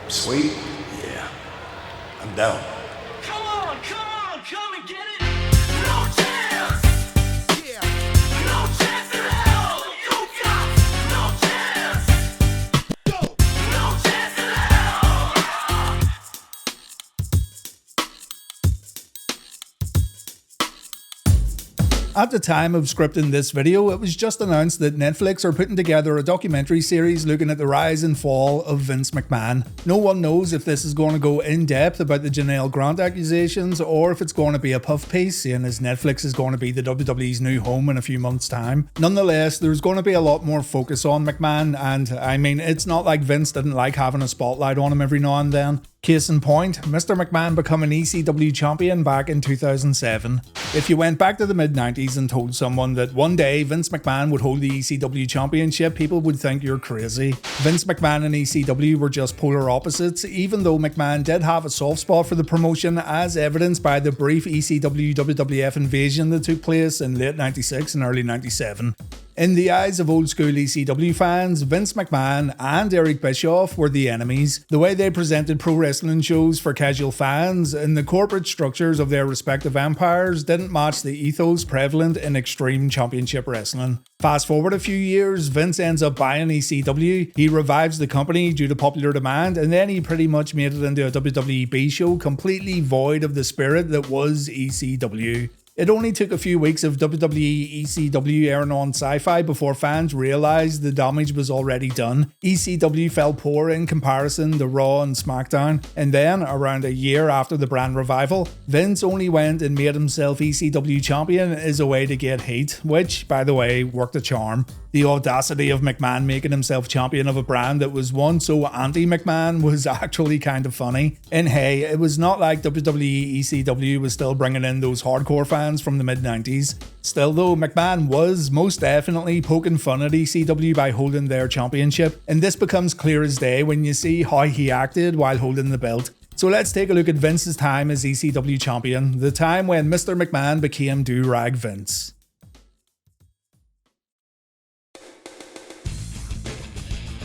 Sweet? Yeah. I'm down. Come and get it. No chance. Yeah. No chance at hell. You got no chance. Go. No chance at hell. At the time of scripting this video, it was just announced that Netflix are putting together a documentary series looking at the rise and fall of Vince McMahon. No one knows if this is going to go in depth about the Janelle Grant accusations or if it's going to be a puff piece, seeing as Netflix is going to be the WWE's new home in a few months' time. Nonetheless, there's going to be a lot more focus on McMahon, and I mean, it's not like Vince didn't like having a spotlight on him every now and then. Case in point, Mr. McMahon became an ECW champion back in 2007. If you went back to the mid-90s and told someone that one day Vince McMahon would hold the ECW championship, people would think you're crazy. Vince McMahon and ECW were just polar opposites, even though McMahon did have a soft spot for the promotion, as evidenced by the brief ECW WWF invasion that took place in late 96 and early 97. In the eyes of old school ECW fans, Vince McMahon and Eric Bischoff were the enemies. The way they presented pro wrestling shows for casual fans and the corporate structures of their respective empires didn't match the ethos prevalent in Extreme Championship Wrestling. Fast forward a few years, Vince ends up buying ECW, he revives the company due to popular demand, and then he pretty much made it into a WWE B show completely void of the spirit that was ECW. It only took a few weeks of WWE ECW airing on Sci-Fi before fans realised the damage was already done. ECW fell poor in comparison to Raw and SmackDown, and then, around a year after the brand revival, Vince only went and made himself ECW champion as a way to get heat, which, by the way, worked a charm. The audacity of McMahon making himself champion of a brand that was once so anti-McMahon was actually kind of funny. And hey, it was not like WWE ECW was still bringing in those hardcore fans from the mid-90s. Still though, McMahon was most definitely poking fun at ECW by holding their championship, and this becomes clear as day when you see how he acted while holding the belt. So let's take a look at Vince's time as ECW champion, the time when Mr. McMahon became Durag Vince.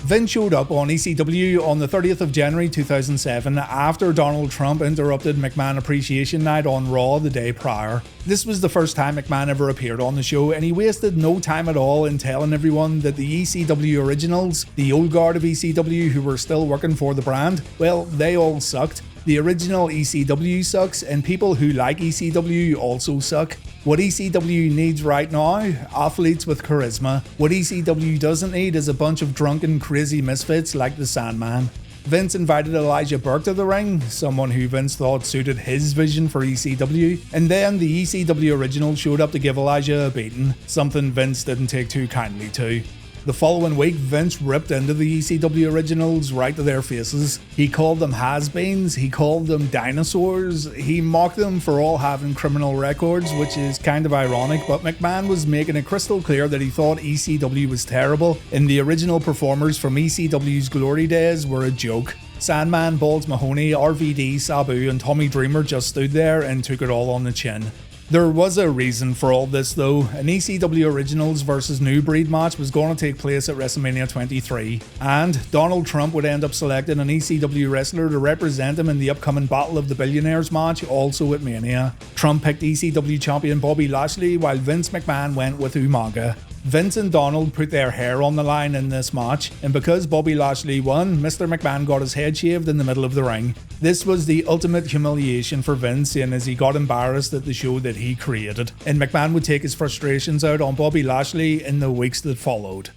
Vince showed up on ECW on the 30th of January 2007 after Donald Trump interrupted McMahon Appreciation Night on Raw the day prior. This was the first time McMahon ever appeared on the show, and he wasted no time at all in telling everyone that the ECW Originals, the old guard of ECW who were still working for the brand, well, they all sucked. The original ECW sucks, and people who like ECW also suck. What ECW needs right now? Athletes with charisma. What ECW doesn't need is a bunch of drunken, crazy misfits like the Sandman. Vince invited Elijah Burke to the ring, someone who Vince thought suited his vision for ECW, and then the ECW Originals showed up to give Elijah a beating, something Vince didn't take too kindly to. The following week, Vince ripped into the ECW Originals right to their faces. He called them has-beens, he called them dinosaurs, he mocked them for all having criminal records, which is kind of ironic, but McMahon was making it crystal clear that he thought ECW was terrible, and the original performers from ECW's glory days were a joke. Sandman, Balls Mahoney, RVD, Sabu, and Tommy Dreamer just stood there and took it all on the chin. There was a reason for all this though. An ECW Originals versus New Breed match was going to take place at WrestleMania 23, and Donald Trump would end up selecting an ECW wrestler to represent him in the upcoming Battle of the Billionaires match, also at Mania. Trump picked ECW champion Bobby Lashley, while Vince McMahon went with Umaga. Vince and Donald put their hair on the line in this match, and because Bobby Lashley won, Mr. McMahon got his head shaved in the middle of the ring. This was the ultimate humiliation for Vince, seeing as he got embarrassed at the show that he created, and McMahon would take his frustrations out on Bobby Lashley in the weeks that followed.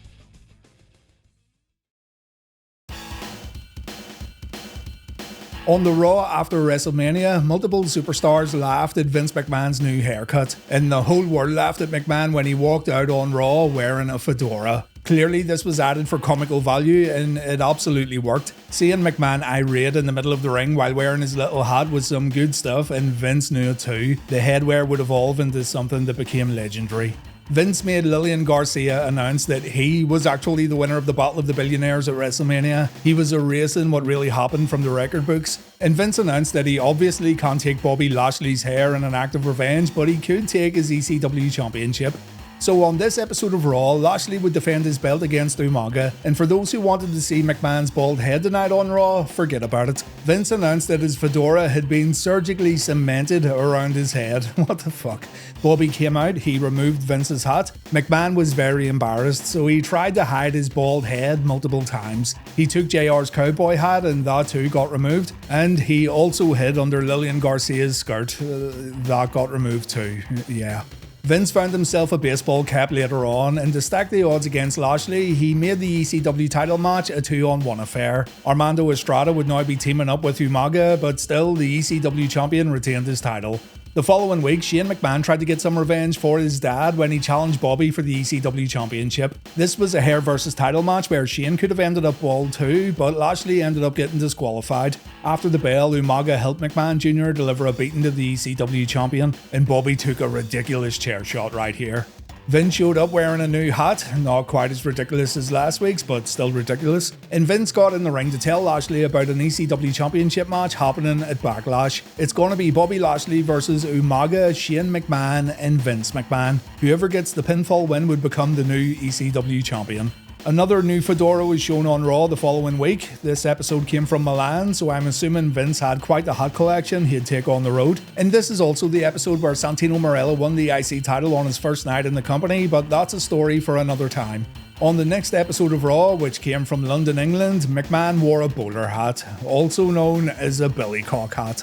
On the Raw after WrestleMania, multiple superstars laughed at Vince McMahon's new haircut, and the whole world laughed at McMahon when he walked out on Raw wearing a fedora. Clearly this was added for comical value, and it absolutely worked. Seeing McMahon irate in the middle of the ring while wearing his little hat was some good stuff, and Vince knew it too. The headwear would evolve into something that became legendary. Vince made Lillian Garcia announce that he was actually the winner of the Battle of the Billionaires at WrestleMania. He was erasing what really happened from the record books. And Vince announced that he obviously can't take Bobby Lashley's hair in an act of revenge, but he could take his ECW championship. So on this episode of Raw, Lashley would defend his belt against Umaga, and for those who wanted to see McMahon's bald head tonight on Raw, forget about it. Vince announced that his fedora had been surgically cemented around his head. What the fuck? Bobby came out, he removed Vince's hat. McMahon was very embarrassed, so he tried to hide his bald head multiple times. He took JR's cowboy hat and that too got removed, and he also hid under Lillian Garcia's skirt. That got removed too, yeah. Vince found himself a baseball cap later on, and to stack the odds against Lashley, he made the ECW title match a 2-on-1 affair. Armando Estrada would now be teaming up with Umaga, but still the ECW champion retained his title. The following week, Shane McMahon tried to get some revenge for his dad when he challenged Bobby for the ECW Championship. This was a hair versus title match where Shane could have ended up bald too, but Lashley ended up getting disqualified. After the bell, Umaga helped McMahon Jr. deliver a beating to the ECW champion, and Bobby took a ridiculous chair shot right here. Vince showed up wearing a new hat, not quite as ridiculous as last week's, but still ridiculous. And Vince got in the ring to tell Lashley about an ECW Championship match happening at Backlash. It's going to be Bobby Lashley versus Umaga, Shane McMahon, and Vince McMahon. Whoever gets the pinfall win would become the new ECW Champion. Another new fedora was shown on Raw the following week. This episode came from Milan, so I'm assuming Vince had quite the hat collection he'd take on the road. And this is also the episode where Santino Marella won the IC title on his first night in the company, but that's a story for another time. On the next episode of Raw, which came from London, England, McMahon wore a bowler hat, also known as a billycock hat.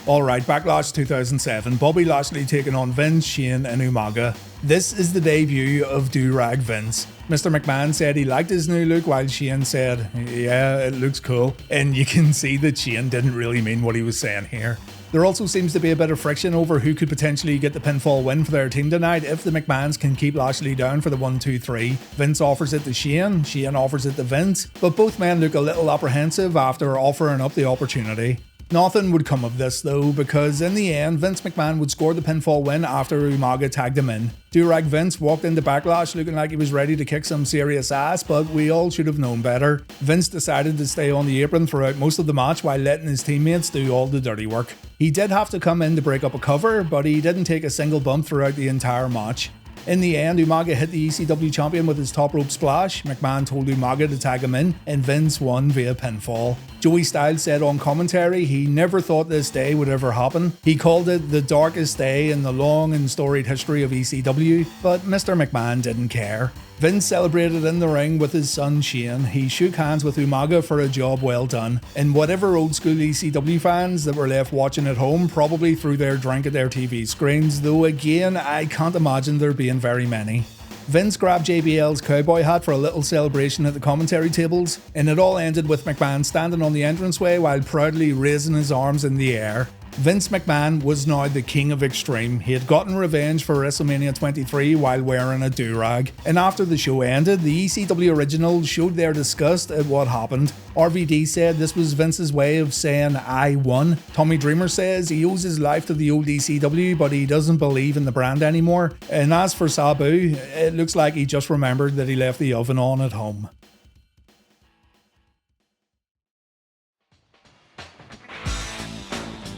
Alright, Backlash 2007, Bobby Lashley taking on Vince, Shane and Umaga. This is the debut of Durag Vince. Mr. McMahon said he liked his new look while Shane said, yeah, it looks cool. And you can see that Shane didn't really mean what he was saying here. There also seems to be a bit of friction over who could potentially get the pinfall win for their team tonight if the McMahons can keep Lashley down for the 1-2-3. Vince offers it to Shane, Shane offers it to Vince, but both men look a little apprehensive after offering up the opportunity. Nothing would come of this though, because in the end, Vince McMahon would score the pinfall win after Umaga tagged him in. Durag Vince walked into Backlash looking like he was ready to kick some serious ass, but we all should have known better. Vince decided to stay on the apron throughout most of the match while letting his teammates do all the dirty work. He did have to come in to break up a cover, but he didn't take a single bump throughout the entire match. In the end, Umaga hit the ECW champion with his top rope splash, McMahon told Umaga to tag him in, and Vince won via pinfall. Joey Styles said on commentary he never thought this day would ever happen. He called it the darkest day in the long and storied history of ECW, but Mr. McMahon didn't care. Vince celebrated in the ring with his son Shane. He shook hands with Umaga for a job well done. And whatever old school ECW fans that were left watching at home probably threw their drink at their TV screens, though again, I can't imagine there being very many. Vince grabbed JBL's cowboy hat for a little celebration at the commentary tables, and it all ended with McMahon standing on the entranceway while proudly raising his arms in the air. Vince McMahon was now the king of extreme. He had gotten revenge for WrestleMania 23 while wearing a do-rag. And after the show ended, the ECW Originals showed their disgust at what happened. RVD said this was Vince's way of saying, I won. Tommy Dreamer says he owes his life to the old ECW, but he doesn't believe in the brand anymore. And as for Sabu, it looks like he just remembered that he left the oven on at home.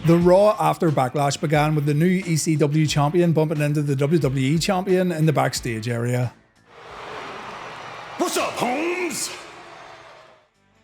The Raw after Backlash began with the new ECW champion bumping into the WWE champion in the backstage area. What's up, Holmes?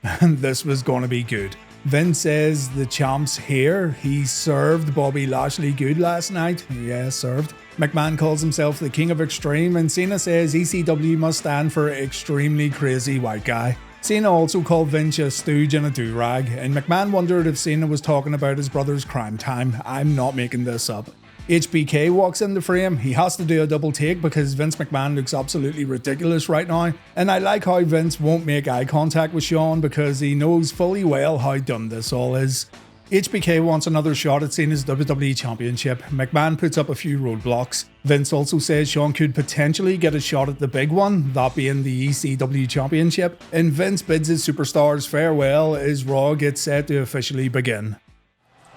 And this was going to be good. Vince says the champ's here. He served Bobby Lashley good last night. Yeah, served. McMahon calls himself the king of extreme, and Cena says ECW must stand for extremely crazy white guy. Cena also called Vince a stooge and a do-rag, and McMahon wondered if Cena was talking about his brother's crime time. I'm not making this up. HBK walks in the frame. He has to do a double take because Vince McMahon looks absolutely ridiculous right now, and I like how Vince won't make eye contact with Shawn because he knows fully well how dumb this all is. HBK wants another shot at Cena's WWE Championship. McMahon puts up a few roadblocks. Vince also says Shawn could potentially get a shot at the big one, that being the ECW Championship, and Vince bids his superstars farewell as Raw gets set to officially begin.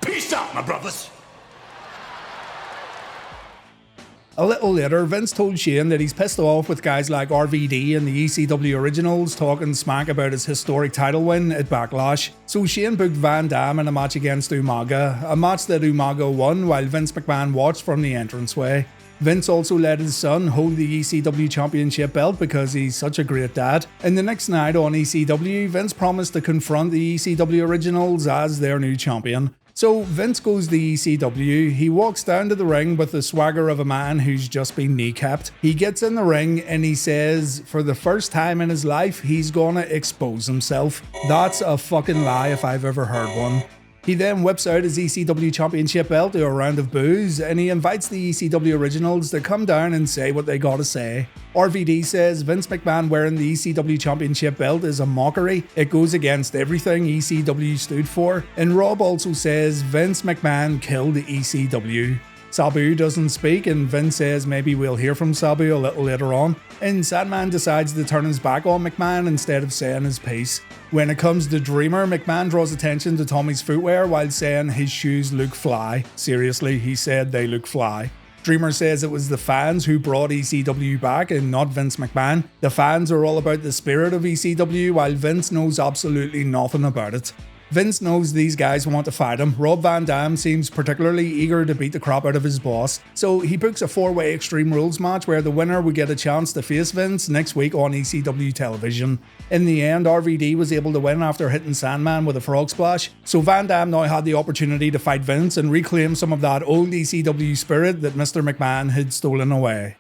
Peace out, my brothers. A little later, Vince told Shane that he's pissed off with guys like RVD and the ECW Originals talking smack about his historic title win at Backlash. So Shane booked Van Dam in a match against Umaga, a match that Umaga won while Vince McMahon watched from the entranceway. Vince also let his son hold the ECW Championship belt because he's such a great dad. And the next night on ECW, Vince promised to confront the ECW Originals as their new champion. So Vince goes to ECW, he walks down to the ring with the swagger of a man who's just been kneecapped. He gets in the ring and he says for the first time in his life he's gonna expose himself. That's a fucking lie if I've ever heard one. He then whips out his ECW Championship belt to a round of boos and he invites the ECW Originals to come down and say what they gotta say. RVD says Vince McMahon wearing the ECW Championship belt is a mockery, it goes against everything ECW stood for, and Rob also says Vince McMahon killed the ECW. Sabu doesn't speak and Vince says maybe we'll hear from Sabu a little later on, and Sandman decides to turn his back on McMahon instead of saying his piece. When it comes to Dreamer, McMahon draws attention to Tommy's footwear while saying his shoes look fly. Seriously, he said they look fly. Dreamer says it was the fans who brought ECW back and not Vince McMahon. The fans are all about the spirit of ECW while Vince knows absolutely nothing about it. Vince knows these guys want to fight him. Rob Van Dam seems particularly eager to beat the crap out of his boss, so he books a 4-way Extreme Rules match where the winner would get a chance to face Vince next week on ECW television. In the end, RVD was able to win after hitting Sandman with a frog splash, so Van Dam now had the opportunity to fight Vince and reclaim some of that old ECW spirit that Mr. McMahon had stolen away.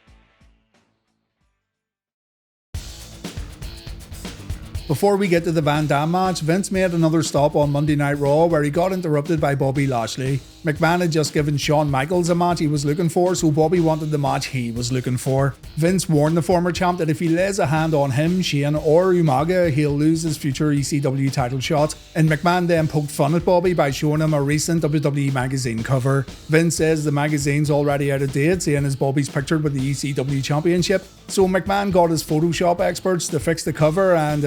Before we get to the Van Dam match, Vince made another stop on Monday Night Raw where he got interrupted by Bobby Lashley. McMahon had just given Shawn Michaels a match he was looking for, so Bobby wanted the match he was looking for. Vince warned the former champ that if he lays a hand on him, Shane or Umaga, he'll lose his future ECW title shot, and McMahon then poked fun at Bobby by showing him a recent WWE magazine cover. Vince says the magazine's already out of date, seeing as Bobby's pictured with the ECW Championship, so McMahon got his Photoshop experts to fix the cover and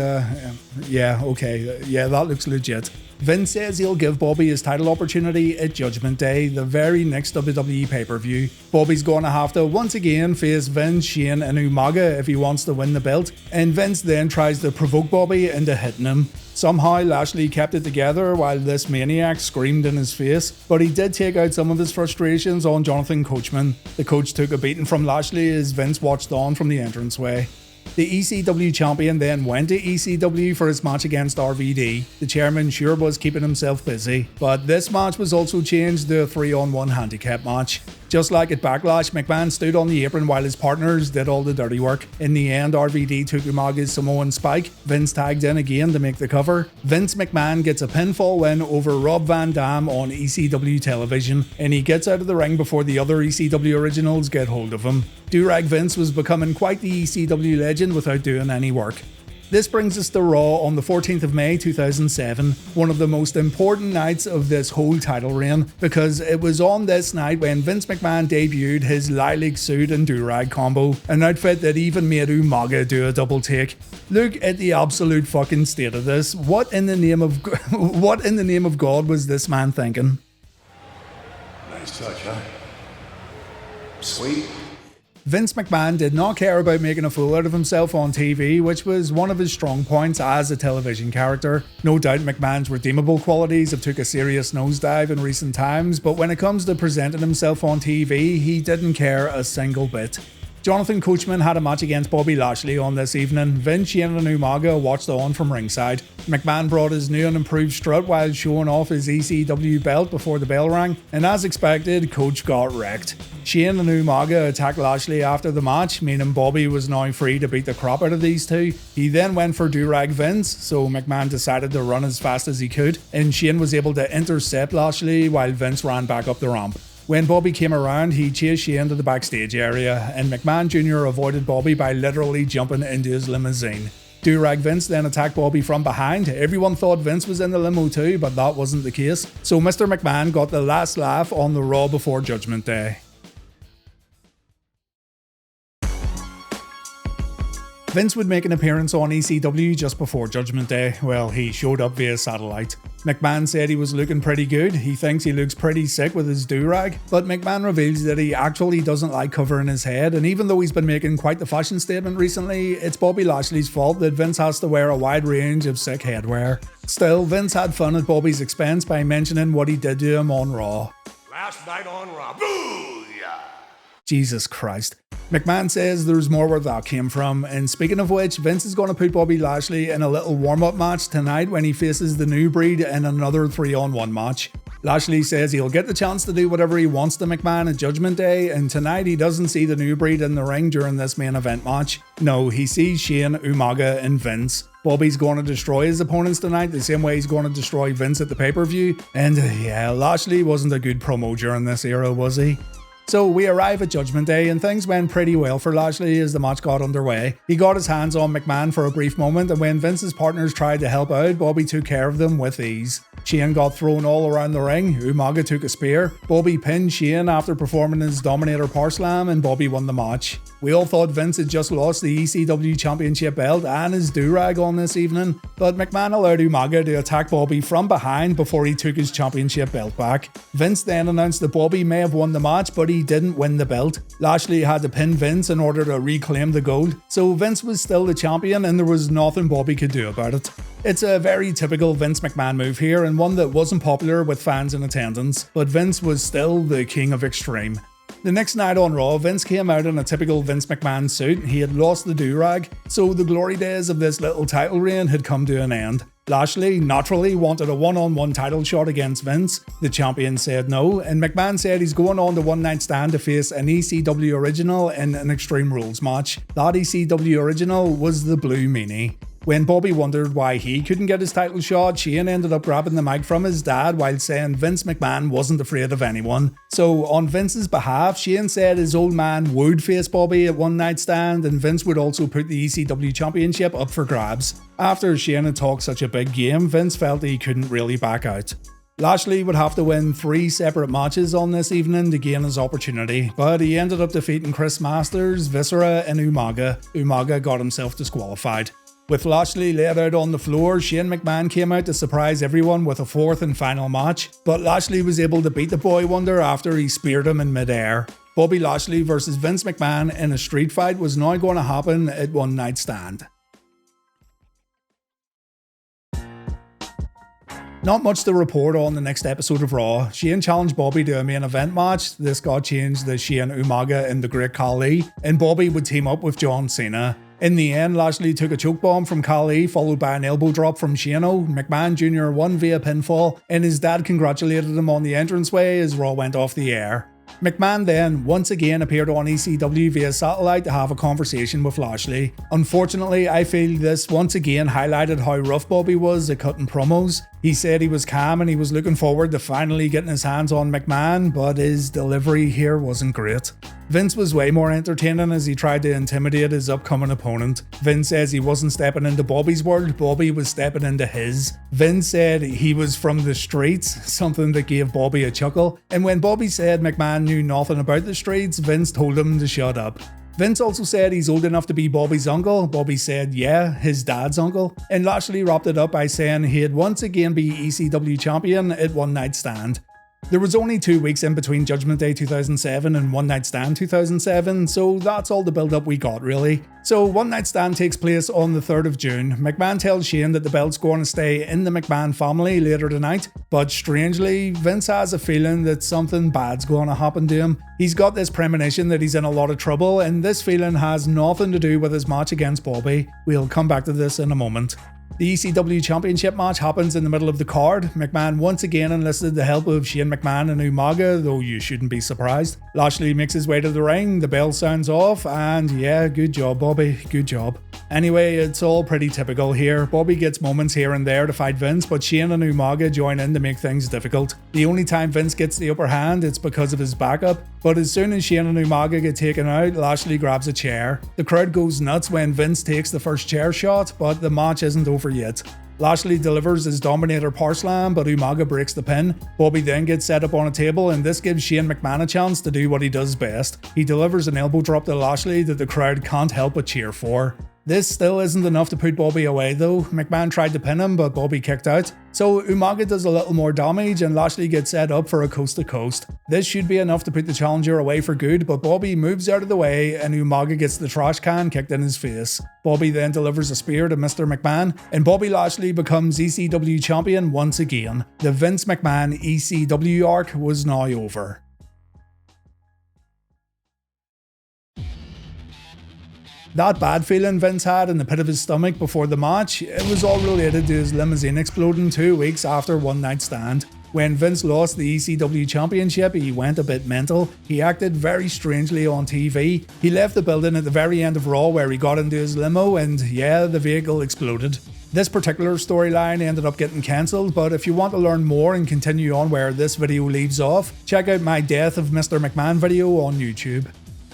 yeah, that looks legit. Vince says he'll give Bobby his title opportunity at Judgment Day, the very next WWE pay-per-view. Bobby's gonna have to once again face Vince, Shane and Umaga if he wants to win the belt, and Vince then tries to provoke Bobby into hitting him. Somehow Lashley kept it together while this maniac screamed in his face, but he did take out some of his frustrations on Jonathan Coachman. The coach took a beating from Lashley as Vince watched on from the entranceway. The ECW champion then went to ECW for his match against RVD. The chairman sure was keeping himself busy, but this match was also changed to a 3-on-1 handicap match. Just like at Backlash, McMahon stood on the apron while his partners did all the dirty work. In the end, RVD took Umaga's Samoan spike. Vince tagged in again to make the cover. Vince McMahon gets a pinfall win over Rob Van Dam on ECW television, and he gets out of the ring before the other ECW Originals get hold of him. Durag Vince was becoming quite the ECW legend without doing any work. This brings us to Raw on the 14th of May 2007, one of the most important nights of this whole title reign, because it was on this night when Vince McMahon debuted his lilac suit and durag combo, an outfit that even made Umaga do a double take. Look at the absolute fucking state of this. What in the name of God was this man thinking? Nice touch, huh? Sweet. Vince McMahon did not care about making a fool out of himself on TV, which was one of his strong points as a television character. No doubt McMahon's redeemable qualities have took a serious nosedive in recent times, but when it comes to presenting himself on TV, he didn't care a single bit. Jonathan Coachman had a match against Bobby Lashley on this evening. Vince, Shane and Umaga watched on from ringside. McMahon brought his new and improved strut while showing off his ECW belt before the bell rang, and as expected, Coach got wrecked. Shane and Umaga attacked Lashley after the match, meaning Bobby was now free to beat the crap out of these two. He then went for Durag Vince, so McMahon decided to run as fast as he could, and Shane was able to intercept Lashley while Vince ran back up the ramp. When Bobby came around, he chased Shane to the backstage area, and McMahon Jr. avoided Bobby by literally jumping into his limousine. Durag Vince then attacked Bobby from behind. Everyone thought Vince was in the limo too, but that wasn't the case. So Mr. McMahon got the last laugh on the Raw before Judgment Day. Vince would make an appearance on ECW just before Judgment Day. Well, he showed up via satellite. McMahon said he was looking pretty good. He thinks he looks pretty sick with his durag, but McMahon reveals that he actually doesn't like covering his head, and even though he's been making quite the fashion statement recently, it's Bobby Lashley's fault that Vince has to wear a wide range of sick headwear. Still, Vince had fun at Bobby's expense by mentioning what he did to him on Raw. Last night on Raw. Booyah! Jesus Christ. McMahon says there's more where that came from, and speaking of which, Vince is going to put Bobby Lashley in a little warm-up match tonight when he faces the New Breed in another 3-on-1 match. Lashley says he'll get the chance to do whatever he wants to McMahon at Judgment Day, and tonight he doesn't see the New Breed in the ring during this main event match. No, he sees Shane, Umaga and Vince. Bobby's going to destroy his opponents tonight the same way he's going to destroy Vince at the pay-per-view, and yeah, Lashley wasn't a good promo during this era, was he? So we arrive at Judgment Day and things went pretty well for Lashley as the match got underway. He got his hands on McMahon for a brief moment, and when Vince's partners tried to help out, Bobby took care of them with ease. Shane got thrown all around the ring, Umaga took a spear, Bobby pinned Shane after performing his Dominator Power Slam, and Bobby won the match. We all thought Vince had just lost the ECW Championship belt and his Durag on this evening, but McMahon allowed Umaga to attack Bobby from behind before he took his championship belt back. Vince then announced that Bobby may have won the match, but he didn't win the belt. Lashley had to pin Vince in order to reclaim the gold, so Vince was still the champion and there was nothing Bobby could do about it. It's a very typical Vince McMahon move here, and one that wasn't popular with fans in attendance, but Vince was still the king of extreme. The next night on Raw, Vince came out in a typical Vince McMahon suit. He had lost the Durag, so the glory days of this little title reign had come to an end. Lashley, naturally, wanted a one-on-one title shot against Vince. The champion said no, and McMahon said he's going on the One Night Stand to face an ECW Original in an Extreme Rules match. That ECW Original was the Blue Meanie. When Bobby wondered why he couldn't get his title shot, Shane ended up grabbing the mic from his dad while saying Vince McMahon wasn't afraid of anyone. So on Vince's behalf, Shane said his old man would face Bobby at One Night Stand, and Vince would also put the ECW Championship up for grabs. After Shane had talked such a big game, Vince felt he couldn't really back out. Lashley would have to win 3 separate matches on this evening to gain his opportunity, but he ended up defeating Chris Masters, Viscera and Umaga. Umaga got himself disqualified. With Lashley laid out on the floor, Shane McMahon came out to surprise everyone with a 4th and final match, but Lashley was able to beat the Boy Wonder after he speared him in midair. Bobby Lashley versus Vince McMahon in a street fight was now going to happen at One Night Stand. Not much to report on the next episode of Raw. Shane challenged Bobby to a main event match. This got changed to Shane, Umaga and the Great Khali, and Bobby would team up with John Cena. In the end, Lashley took a choke bomb from Khali, followed by an elbow drop from Shane. McMahon Jr. won via pinfall, and his dad congratulated him on the entranceway as Raw went off the air. McMahon then once again appeared on ECW via satellite to have a conversation with Lashley. Unfortunately, I feel this once again highlighted how rough Bobby was at cutting promos. He said he was calm and he was looking forward to finally getting his hands on McMahon, but his delivery here wasn't great. Vince was way more entertaining as he tried to intimidate his upcoming opponent. Vince says he wasn't stepping into Bobby's world, Bobby was stepping into his. Vince said he was from the streets, something that gave Bobby a chuckle, and when Bobby said McMahon knew nothing about the streets, Vince told him to shut up. Vince also said he's old enough to be Bobby's uncle. Bobby said, yeah, his dad's uncle. And Lashley wrapped it up by saying he'd once again be ECW Champion at One Night Stand. There was only 2 weeks in between Judgment Day 2007 and One Night Stand 2007, so that's all the build-up we got really. So One Night Stand takes place on the 3rd of June. McMahon tells Shane that the belt's going to stay in the McMahon family later tonight, but strangely, Vince has a feeling that something bad's going to happen to him. He's got this premonition that he's in a lot of trouble, and this feeling has nothing to do with his match against Bobby. We'll come back to this in a moment. The ECW Championship match happens in the middle of the card. McMahon once again enlisted the help of Shane McMahon and Umaga, though you shouldn't be surprised. Lashley makes his way to the ring, the bell sounds off, and yeah, good job Bobby, good job. Anyway, it's all pretty typical here. Bobby gets moments here and there to fight Vince, but Shane and Umaga join in to make things difficult. The only time Vince gets the upper hand, it's because of his backup, but as soon as Shane and Umaga get taken out, Lashley grabs a chair. The crowd goes nuts when Vince takes the first chair shot, but the match isn't over yet. Lashley delivers his Dominator Power Slam, but Umaga breaks the pin. Bobby then gets set up on a table, and this gives Shane McMahon a chance to do what he does best. He delivers an elbow drop to Lashley that the crowd can't help but cheer for. This still isn't enough to put Bobby away though. McMahon tried to pin him, but Bobby kicked out. So Umaga does a little more damage and Lashley gets set up for a coast to coast. This should be enough to put the challenger away for good, but Bobby moves out of the way and Umaga gets the trash can kicked in his face. Bobby then delivers a spear to Mr. McMahon, and Bobby Lashley becomes ECW Champion once again. The Vince McMahon ECW arc was now over. That bad feeling Vince had in the pit of his stomach before the match, it was all related to his limousine exploding 2 weeks after One Night Stand. When Vince lost the ECW Championship, he went a bit mental. He acted very strangely on TV. He left the building at the very end of Raw where he got into his limo and yeah, the vehicle exploded. This particular storyline ended up getting cancelled, but if you want to learn more and continue on where this video leaves off, check out my Death of Mr. McMahon video on YouTube.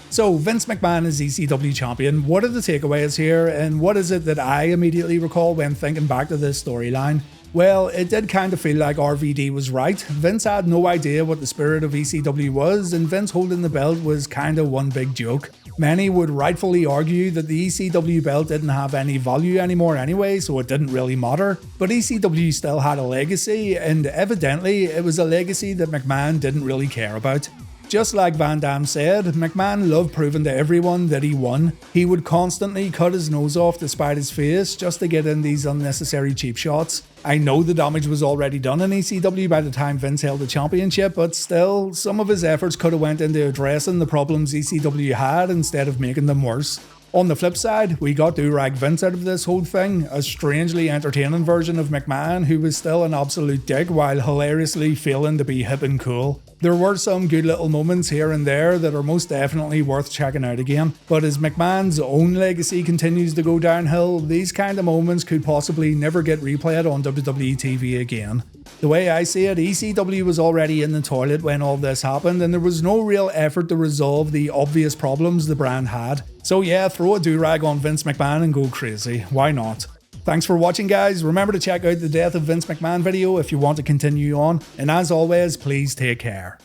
So Vince McMahon is ECW Champion. What are the takeaways here, and what is it that I immediately recall when thinking back to this storyline? Well, it did kind of feel like RVD was right. Vince had no idea what the spirit of ECW was, and Vince holding the belt was kind of one big joke. Many would rightfully argue that the ECW belt didn't have any value anymore anyway, so it didn't really matter. But ECW still had a legacy, and evidently it was a legacy that McMahon didn't really care about. Just like Van Damme said, McMahon loved proving to everyone that he won. He would constantly cut his nose off to spite his face just to get in these unnecessary cheap shots. I know the damage was already done in ECW by the time Vince held the championship, but still, some of his efforts could have went into addressing the problems ECW had instead of making them worse. On the flip side, we got Durag Vince out of this whole thing, a strangely entertaining version of McMahon who was still an absolute dick while hilariously failing to be hip and cool. There were some good little moments here and there that are most definitely worth checking out again, but as McMahon's own legacy continues to go downhill, these kind of moments could possibly never get replayed on WWE TV again. The way I see it, ECW was already in the toilet when all this happened, and there was no real effort to resolve the obvious problems the brand had. So yeah, throw a do-rag on Vince McMahon and go crazy. Why not? Thanks for watching, guys. Remember to check out the Death of Vince McMahon video if you want to continue on, and as always, please take care.